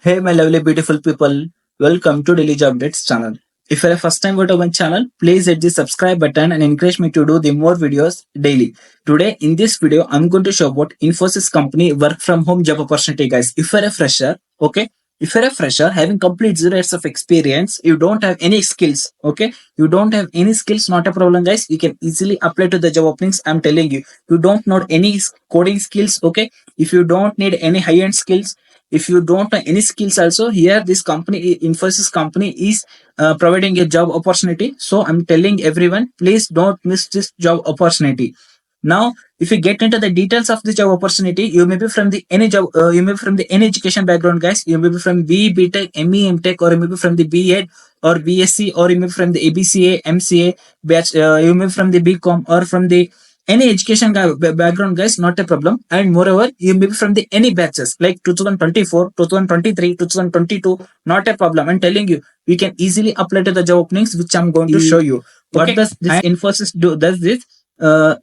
Hey, my lovely, beautiful people. Welcome to Daily Job Updates channel. If you're a first time to my channel, please hit the subscribe button and encourage me to do the more videos daily. Today, in this video, I'm going to show about Infosys company work from home job opportunity, guys. If you're a fresher, okay, if you're a fresher having complete 0 years of experience, you don't have any skills, okay, you don't have any skills, not a problem, guys. You can easily apply to the job openings. I'm telling you, you don't know any coding skills, okay. If you don't need any high-end skills, if you don't have any skills also, here this company, Infosys company, is providing a job opportunity. So I'm telling everyone, please don't miss this job opportunity. Now, if you get into the details of the job opportunity, you may be from the any job, you may be from the any education background, guys. You may be from BE, BTech, ME, MTech, or you may be from the BEd or BSc, or you may be from the ABCA, MCA batch. You may be from the BCom or from the any education background, guys, not a problem. And moreover, you may be from the any batches like 2024, 2023, 2022, not a problem. I'm telling you, we can easily apply to the job openings, which I'm going to show you. What does this Infosys do? Does this?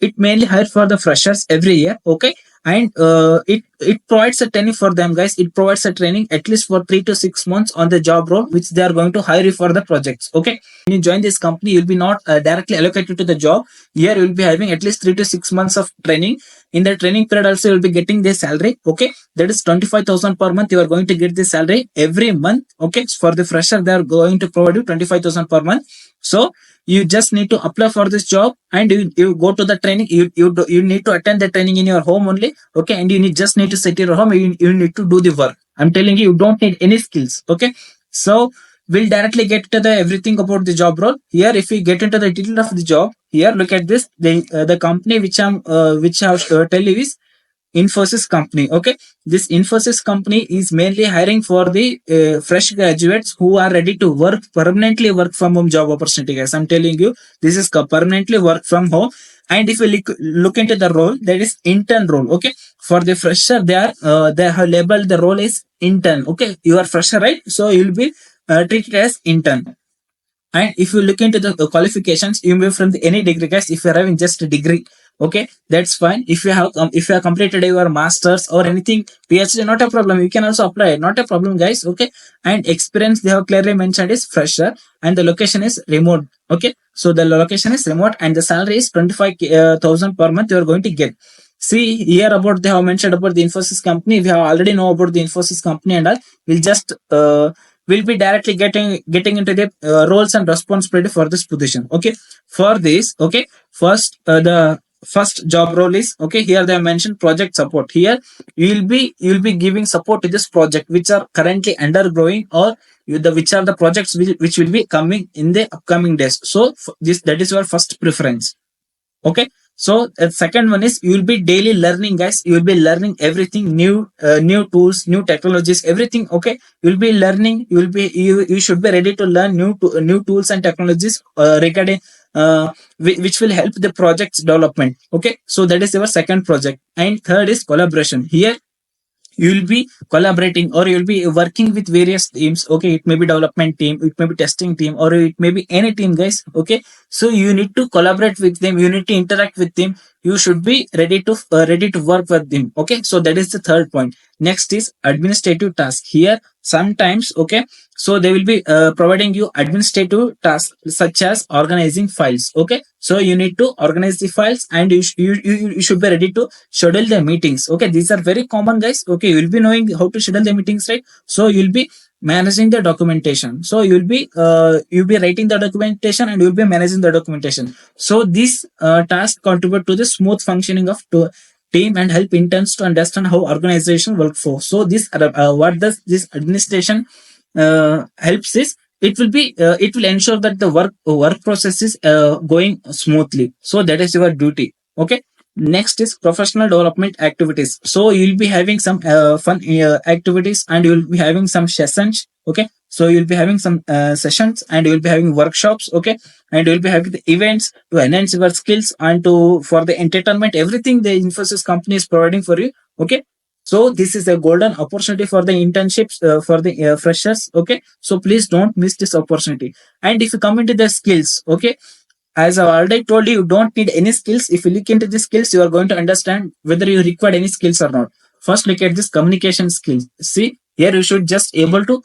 It mainly hires for the freshers every year, okay, and it provides a training for them, guys. It provides a training at least for 3 to 6 months on the job role, which they are going to hire you for the projects, okay. When you join this company, you'll be not directly allocated to the job. Here you'll be having at least 3 to 6 months of training. In the training period also, you'll be getting the salary, okay. That is 25,000 per month. You are going to get the salary every month, okay. For the fresher, they are going to provide you 25,000 per month. So you just need to apply for this job, and you go to the training. You need to attend the training in your home only, okay. And just need to sit in your home. You need to do the work. I'm telling you, you don't need any skills, okay. So we'll directly get to the everything about the job role. Here, if we get into the detail of the job, here look at this. The company which I tell you is Infosys company. Okay, this Infosys company is mainly hiring for the fresh graduates who are ready to work permanently, work from home job opportunity. Guys, I'm telling you, this is permanently work from home. And if you look into the role, that is intern role. Okay, for the fresher, they have labeled the role is intern. Okay, you are fresher, right? So you'll be treated as intern. And if you look into the qualifications, you may be from any degree, guys. If you're having just a degree, okay, that's fine. If you have completed your masters or anything, PhD, not a problem. You can also apply, not a problem, guys. Okay, and experience they have clearly mentioned is fresher, and the location is remote. Okay, so the location is remote, and the salary is 25,000 per month. You are going to get. See here about they have mentioned about the Infosys company. We have already know about the Infosys company and all. We'll just will be directly getting into the roles and responsibility for this position, okay. For this, okay, first the first job role is, okay, here they have mentioned project support. Here you'll be giving support to this project which are currently undergoing, or which are the projects which will be coming in the upcoming days. So this, that is your first preference, okay. So the second one is, you will be daily learning, guys. You will be learning everything new, new tools, new technologies, everything, okay. You will be learning. You should be ready to learn new tools and technologies regarding which will help the project's development, okay. So that is your second project. And third is collaboration. Here you'll be collaborating, or you'll be working with various teams, okay. It may be development team, it may be testing team, or it may be any team, guys, okay. So you need to collaborate with them, you need to interact with them, you should be ready to work with them, okay. So that is the third point. Next is administrative task. Here sometimes, okay, so they will be providing you administrative tasks such as organizing files, okay. So you need to organize the files, and you should be ready to schedule the meetings, okay. These are very common, guys, okay. You'll be knowing how to schedule the meetings, right? So you'll be managing the documentation. So you'll be writing the documentation, and you'll be managing the documentation. So this task contribute to the smooth functioning of team and help interns to understand how organization workflow. So this what does this administration helps is, it will ensure that the work process is going smoothly. So that is your duty, okay. Next is professional development activities. So you'll be having some fun activities, and you'll be having some sessions, okay. So you'll be having some sessions, and you'll be having workshops, okay. And you'll be having the events to enhance your skills, and to for the entertainment, everything the Infosys company is providing for you, okay. So this is a golden opportunity for the internships for the freshers, okay. So please don't miss this opportunity. And if you come into the skills, okay, as I already told you, you don't need any skills. If you look into the skills, you are going to understand whether you require any skills or not. First, look at this communication skills. See, Here you should just able to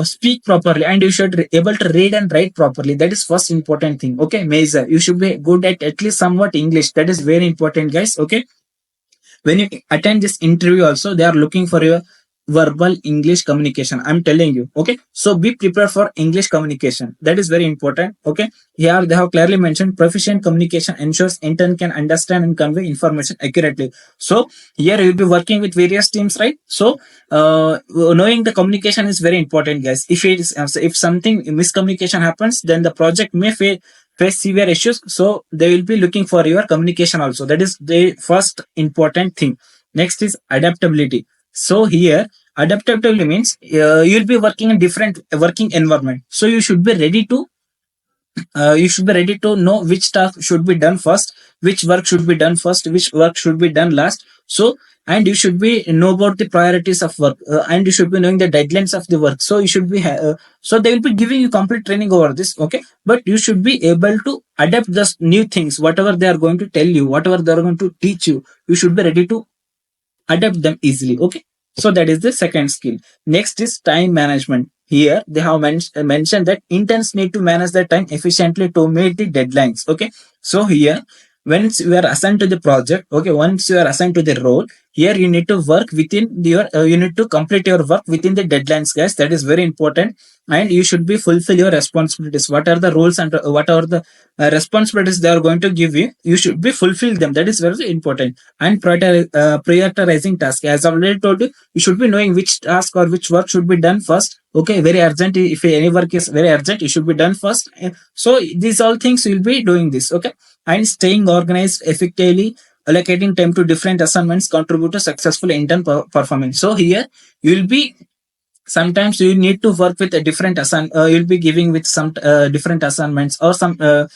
speak properly, and you should able to read and write properly. That is first important thing. Okay, major. You should be good at least somewhat English. That is very important, guys. Okay, when you attend this interview also, they are looking for your verbal English communication. I'm telling you. Okay, so be prepared for English communication. That is very important. Okay, here they have clearly mentioned proficient communication ensures intern can understand and convey information accurately. So here you'll be working with various teams, right? So knowing the communication is very important, guys. If something miscommunication happens, then the project may face severe issues. So they will be looking for your communication also. That is the first important thing. Next is adaptability. So here adaptability means you'll be working in different working environment. So you should be ready to know which task should be done first, which work should be done first, which work should be done last. So and you should be know about the priorities of work, and you should be knowing the deadlines of the work. So you should be so they will be giving you complete training over this. Okay, but you should be able to adapt the new things, whatever they are going to tell you, whatever they are going to teach you. You should be ready to adapt them easily. Okay, so that is the second skill. Next is time management. Here they have mentioned that interns need to manage their time efficiently to meet the deadlines. Okay, so here once you are assigned to the project, okay, once you are assigned to the role, here you need to work within your you need to complete your work within the deadlines, guys. That is very important. And you should be fulfill your responsibilities. What are the rules and what are the responsibilities they are going to give you? You should be fulfill them. That is very important. And prioritizing task, as I already told you, you should be knowing which task or which work should be done first. Okay, very urgent. If any work is very urgent, it should be done first. So these all things you will be doing this. Okay, and staying organized effectively, allocating time to different assignments contribute to successful intern performance. So here you will be sometimes you need to work with a different you'll be giving with some different assignments or some uh,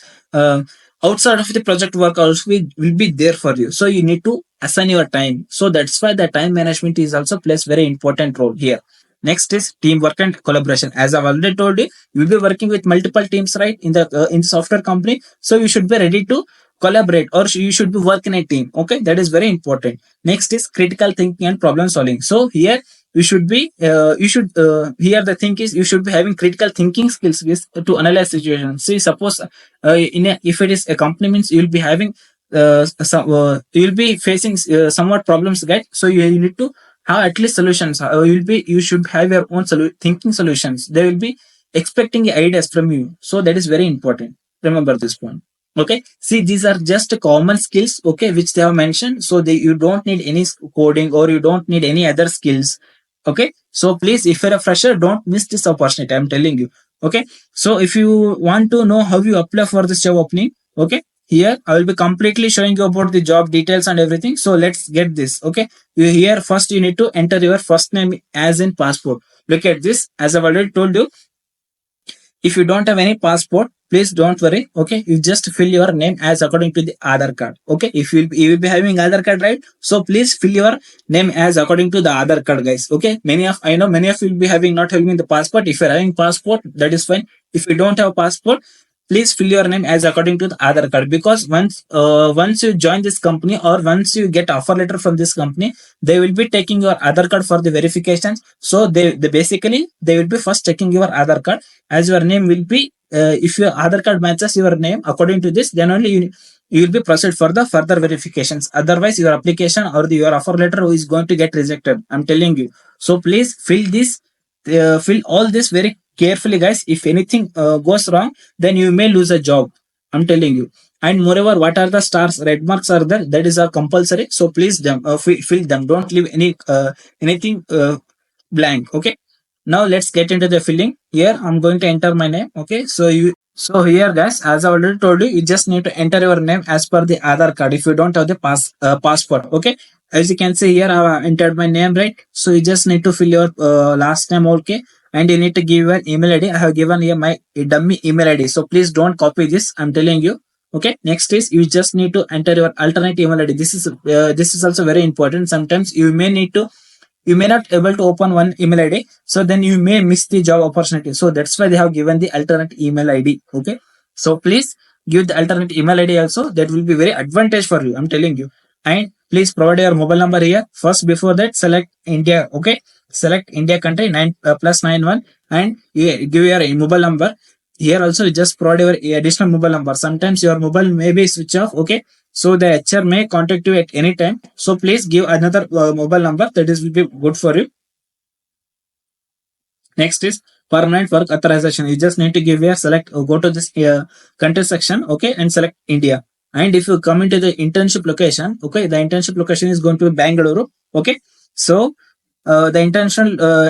outside of the project work also will be there for you. So you need to assign your time. So that's why the time management is also plays very important role here. Next is teamwork and collaboration. As I've already told you, you'll be working with multiple teams, right, in the software company. So you should be ready to collaborate, or you should be work in a team. Okay, that is very important. Next is critical thinking and problem solving. So here you should here the thing is you should be having critical thinking skills to analyze situations. See, suppose if it is a company, means you'll be having you'll be facing somewhat problems, right? So you need to have at least solutions. You should have your own thinking solutions. They will be expecting ideas from you. So that is very important. Remember this point. Okay, see, these are just common skills, okay, which they have mentioned. So you don't need any coding, or you don't need any other skills. Okay, so please, if you're a fresher, don't miss this opportunity, I'm telling you. Okay, so if you want to know how you apply for this job opening, okay, here I will be completely showing you about the job details and everything. So let's get this. Okay, here first you need to enter your first name as in passport. Look at this. As I've already told you, if you don't have any passport, please don't worry. Okay, you just fill your name as according to the Aadhaar card. Okay, if you will be having Aadhaar card, right? So please fill your name as according to the Aadhaar card, guys. Okay, I know many of you will be having not having the passport. If you're having passport, that is fine. If you don't have passport, please fill your name as according to the Aadhaar card, because once you join this company, or once you get offer letter from this company, they will be taking your Aadhaar card for the verifications. So they basically they will be first checking your Aadhaar card, as your name will be if your Aadhaar card matches your name according to this, then only you will be proceed for the further verifications. Otherwise your application or your offer letter is going to get rejected, I'm telling you. So please fill all this very carefully, guys. If anything goes wrong, then you may lose a job, I'm telling you. And moreover, what are the stars, red marks are there, that is compulsory. So please fill them, don't leave anything blank. Okay, now let's get into the filling. Here I'm going to enter my name. Okay, so here, guys, as I already told you, you just need to enter your name as per the Aadhaar card if you don't have the passport. Okay, as you can see here, I have entered my name, right? So you just need to fill your last name. Okay, and you need to give an email ID. I have given here my dummy email ID, so please don't copy this, I'm telling you. Okay, next is you just need to enter your alternate email ID. This is also very important. Sometimes you may not able to open one email ID, so then you may miss the job opportunity. So that's why they have given the alternate email ID. Okay, so please give the alternate email ID also. That will be very advantage for you, I'm telling you. And please provide your mobile number here first. Before that, select India. Okay, select India country 9 +91 and give your mobile number. Here also you just provide your additional mobile number. Sometimes your mobile may be switch off. Okay, so the HR may contact you at any time. So please give another mobile number, that is will be good for you. Next is permanent work authorization. You just need to give your select go to this country section, okay, and select India. And if you come into the internship location, okay, the internship location is going to be Bangalore. Okay, so the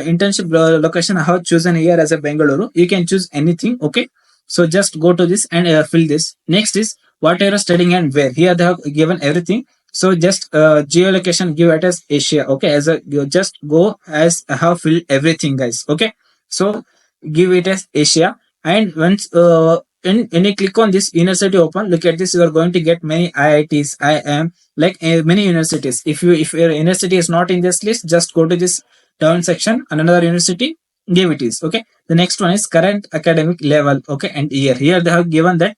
internship location I have chosen here as a Bangalore. You can choose anything. Okay, so just go to this and fill this. Next is what you are studying and where. Here they have given everything. So just geolocation give it as Asia. Okay, as a you just go as I have filled everything, guys. Okay, so give it as Asia. And once when you click on this university open, look at this. You are going to get many IITs, IIM, like many universities. If your university is not in this list, just go to this down section and another university, give it is. Okay, the next one is current academic level. Okay, and year. Here they have given that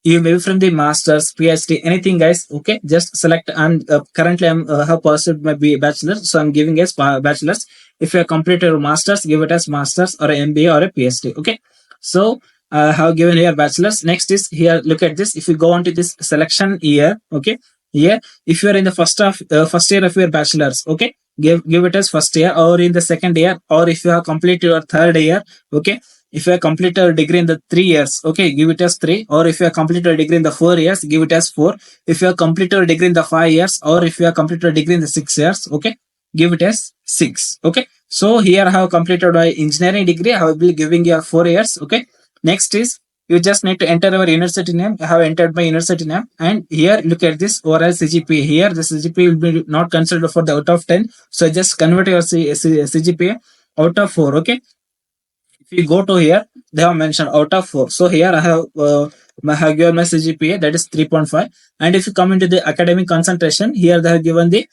you may be from the masters, PhD, anything, guys. Okay, just select. And currently I'm have pursued my bachelor, so I'm giving as bachelor's. If you have completed a masters, give it as masters or a MBA or a PhD. Okay, so have given here bachelor's. Next is here, look at this. If you go on to this selection year, okay, here if you are in the first year of your bachelor's, okay, give it as first year, or in the second year, or if you have completed your third year, okay. If you have completed a degree in the 3 years, okay, give it as 3. Or if you have completed a degree in the 4 years, give it as 4. If you have completed a degree in the 5 years, or if you have completed a degree in the 6 years, okay, give it as 6. Okay, so here I have completed my engineering degree. I will be giving you 4 years. Okay, next is you just need to enter our university name. I have entered my university name, and here look at this overall CGPA. Here the CGPA will be not considered for the out of 10. So just convert your CGPA out of 4. Okay, if you go to here, they have mentioned out of 4. So here I have given my CGPA, that is 3.5. And if you come into the academic concentration, here they have given the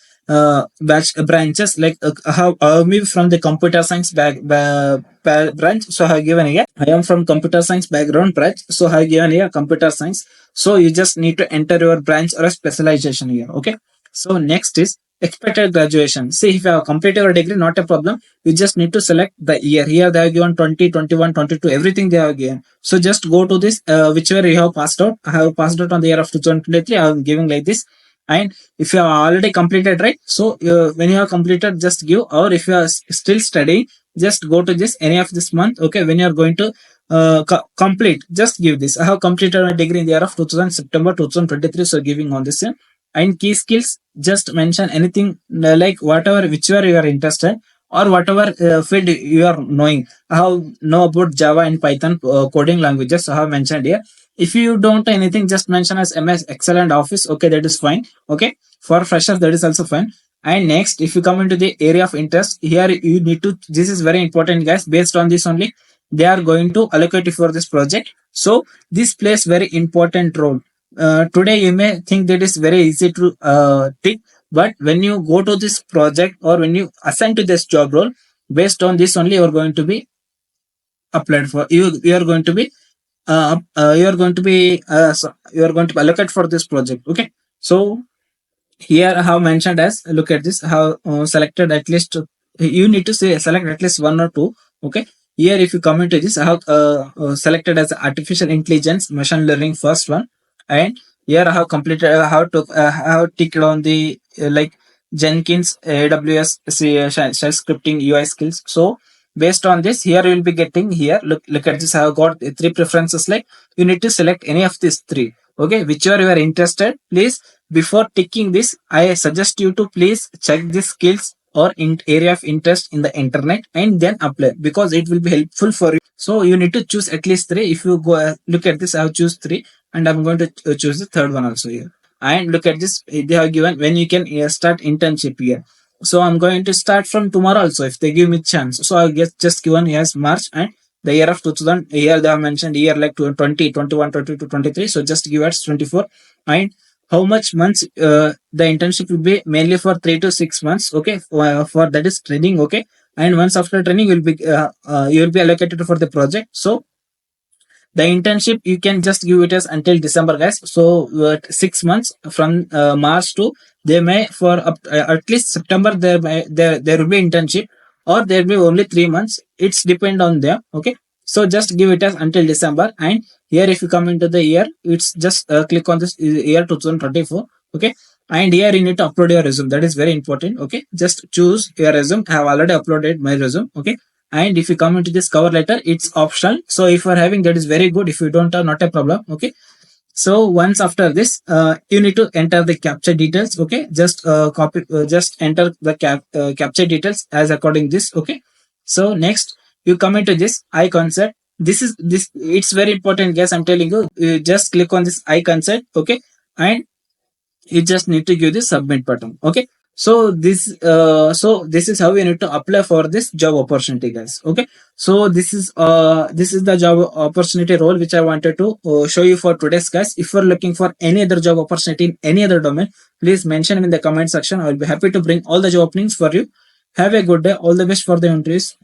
branches, like I have me from the computer science branch. So I have given here I am from computer science background branch. So I have given here computer science. So you just need to enter your branch or a specialization here. Okay, so next is expected graduation. See, if you have completed your degree, not a problem. You just need to select the year. Here they have given 20, 21, 22, everything they have given. So just go to this, whichever you have passed out. I have passed out on the year of 2023. I am giving like this. And if you have already completed, right? So when you have completed, just give. Or if you are still studying, just go to this any of this month. Okay, when you are going to complete, just give this. I have completed my degree in the year of September 2023. So giving on this. And key skills, just mention anything like whatever, whichever you are interested, or whatever field you are knowing. I have know about Java and Python coding languages. I have mentioned here. If you don't know anything, just mention as MS Excel and Office. Okay, that is fine. Okay, for freshers, that is also fine. And next, if you come into the area of interest, here you need to. This is very important, guys. Based on this only, they are going to allocate you for this project. So this plays very important role. Today you may think that it's very easy to tick, but when you go to this project or when you assign to this job role, based on this only you are going to be applied for. You are going to be you are going to be you are going to be allocated for this project. Okay, so here I have mentioned as, look at this, I have selected at least, you need to say select at least one or two. Okay, here if you come into this, I have selected as artificial intelligence machine learning first one. And here I have completed, I have ticked on the like Jenkins, AWS, shell scripting, UI skills. So based on this, here you will be getting, here look at this, I have got three preferences. Like you need to select any of these three. Okay, whichever you are interested, please, before ticking this, I suggest you to please check the skills or in area of interest in the internet and then apply, because it will be helpful for you. So you need to choose at least three. If you go look at this, I have choose three, and I'm going to choose the third one also here. And look at this, they have given when you can start internship here. So I'm going to start from tomorrow also if they give me chance. So I'll get just given yes March, and the year of 2000, here they have mentioned year like 20, 21, 22, 23. So just give us 24. And how much months the internship will be, mainly for 3 to 6 months. Okay, for that is training. Okay, and once after training you will be allocated for the project. So the internship you can just give it as until December, guys. So 6 months from March to, they may for at least September there will be internship. or there will be only 3 months. It's depend on them. Okay, so just give it as until December. And here if you come into the year, it's just click on this year 2024. Okay, and here you need to upload your resume. That is very important. Okay, just choose your resume. I have already uploaded my resume. Okay, and if you come into this cover letter, it's optional. So if you are having, that is very good. If you don't have, not a problem. Okay, so once after this, you need to enter the capture details. Okay, just just enter the capture details as according this. Okay, so next you come into this I consent. This it's very important, guys. I'm telling you, you just click on this I consent. Okay, and you just need to give the submit button. Okay, so this is how you need to apply for this job opportunity, guys. Okay, so this is the job opportunity role which I wanted to show you for today's, guys. If you're looking for any other job opportunity in any other domain, please mention in the comment section. I will be happy to bring all the job openings for you. Have a good day. All the best for the interviews.